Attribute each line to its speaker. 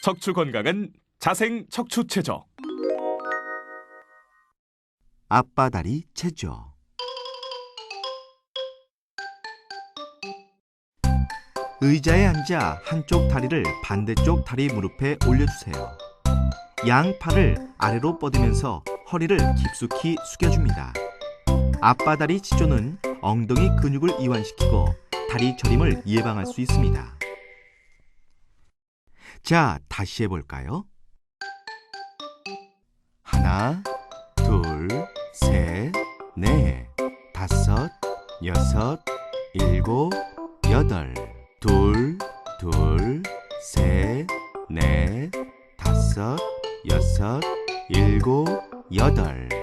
Speaker 1: 척추 건강은 자생 척추 체조.
Speaker 2: 앞바다리 체조. 의자에 앉아 한쪽 다리를 반대쪽 다리 무릎에 올려주세요. 양 팔을 아래로 뻗으면서 허리를 깊숙이 숙여줍니다. 앞바다리 체조는 엉덩이 근육을 이완시키고 다리 저림을 예방할 수 있습니다. 자, 다시 해볼까요? 하나, 둘, 셋, 넷, 다섯, 여섯, 일곱, 여덟. 둘, 둘, 셋, 넷, 다섯, 여섯, 일곱, 여덟.